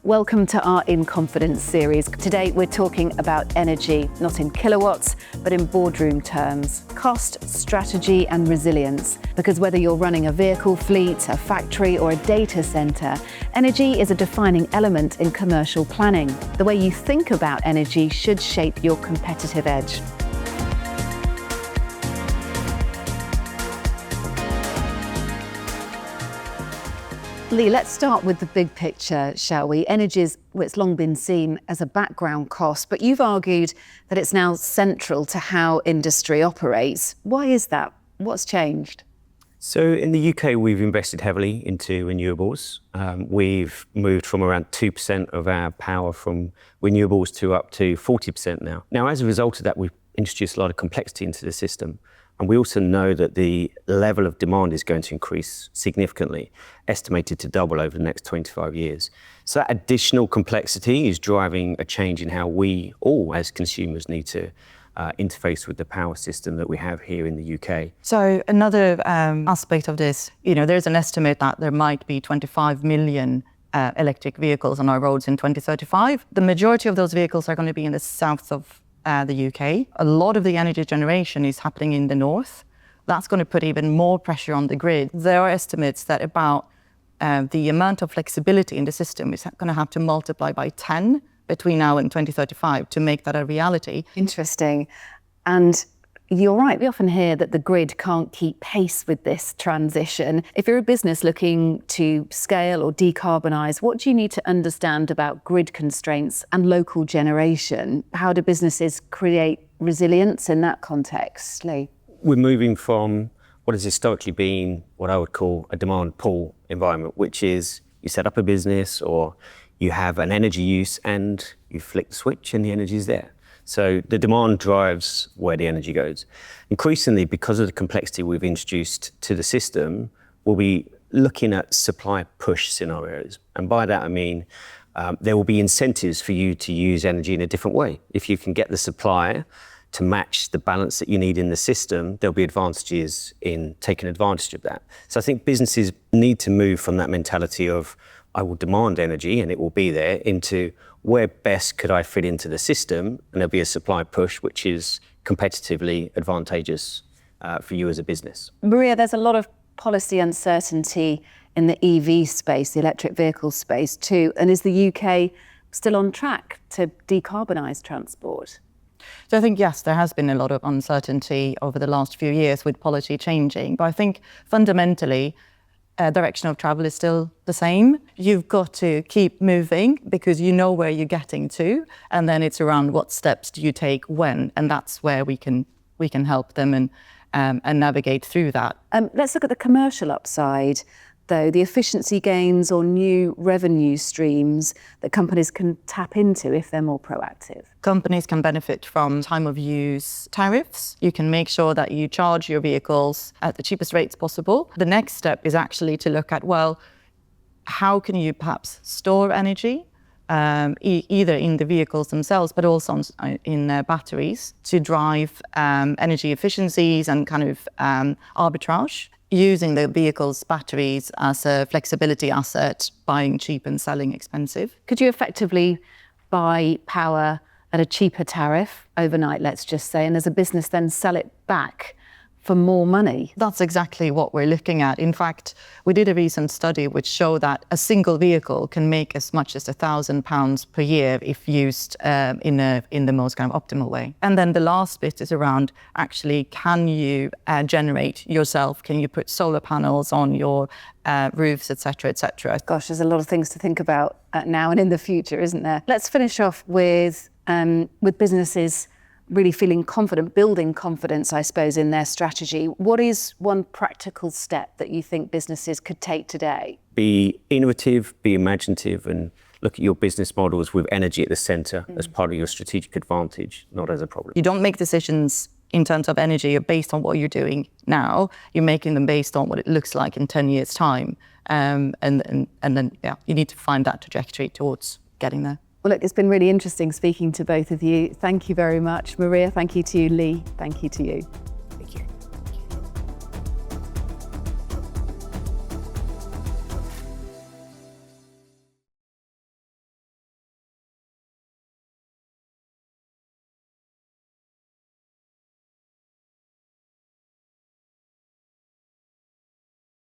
Welcome to our In Confidence series. Today we're talking about energy, not in kilowatts, but in boardroom terms. Cost, strategy and resilience. Because whether you're running a vehicle fleet, a factory or a data centre, energy is a defining element in commercial planning. The way you think about energy should shape your competitive edge. Lee, let's start with the big picture, shall we? Energy it's long been seen as a background cost, but you've argued that it's now central to how industry operates. Why is that? What's changed? So in the UK, we've invested heavily into renewables. We've moved from around 2% of our power from renewables to up to 40% now. Now, as a result of that, we've introduced a lot of complexity into the system. And we also know that the level of demand is going to increase significantly, estimated to double over the next 25 years. So that additional complexity is driving a change in how we all as consumers need to interface with the power system that we have here in the UK. So another aspect of this, there's an estimate that there might be 25 million electric vehicles on our roads in 2035. The majority of those vehicles are going to be in the south of the UK. A lot of the energy generation is happening in the north. That's going to put even more pressure on the grid. There are estimates that about the amount of flexibility in the system is going to have to multiply by 10 between now and 2035 to make that a reality. Interesting. And you're right, we often hear that the grid can't keep pace with this transition. If you're a business looking to scale or decarbonise, what do you need to understand about grid constraints and local generation? How do businesses create resilience in that context, Lee? We're moving from what has historically been what I would call a demand pull environment, which is you set up a business or you have an energy use and you flick the switch and the energy is there. So the demand drives where the energy goes. Increasingly, because of the complexity we've introduced to the system, we'll be looking at supply push scenarios. And by that, I mean, there will be incentives for you to use energy in a different way. If you can get the supply to match the balance that you need in the system, there'll be advantages in taking advantage of that. So I think businesses need to move from that mentality of, I will demand energy and it will be there, into where best could I fit into the system, and there'll be a supply push which is competitively advantageous for you as a business. Maria, there's a lot of policy uncertainty in the EV space, the electric vehicle space too, and is the UK still on track to decarbonise transport? So I think, yes, there has been a lot of uncertainty over the last few years with policy changing, but I think fundamentally, direction of travel is still the same. You've got to keep moving because you know where you're getting to, and then it's around what steps do you take when, and that's where we can help them and navigate through that. Let's look at the commercial upside, though, the efficiency gains or new revenue streams that companies can tap into if they're more proactive. Companies can benefit from time of use tariffs. You can make sure that you charge your vehicles at the cheapest rates possible. The next step is actually to look at, well, how can you perhaps store energy, either in the vehicles themselves, but also in batteries to drive energy efficiencies and kind of arbitrage, using the vehicle's batteries as a flexibility asset, buying cheap and selling expensive. Could you effectively buy power at a cheaper tariff overnight, let's just say, and as a business then sell it back for more money? That's exactly what we're looking at. In fact, we did a recent study which showed that a single vehicle can make as much as £1,000 per year if used in the most kind of optimal way. And then the last bit is around actually, can you generate yourself? Can you put solar panels on your roofs, etc., etc.? Gosh, there's a lot of things to think about now and in the future, isn't there? Let's finish off with businesses really feeling confident, building confidence, I suppose, in their strategy. What is one practical step that you think businesses could take today? Be innovative, be imaginative, and look at your business models with energy at the centre as part of your strategic advantage, not as a problem. You don't make decisions in terms of energy based on what you're doing now. You're making them based on what it looks like in 10 years' time. And then you need to find that trajectory towards getting there. Well, look, it's been really interesting speaking to both of you. Thank you very much. Maria, thank you to you. Lee, thank you to you.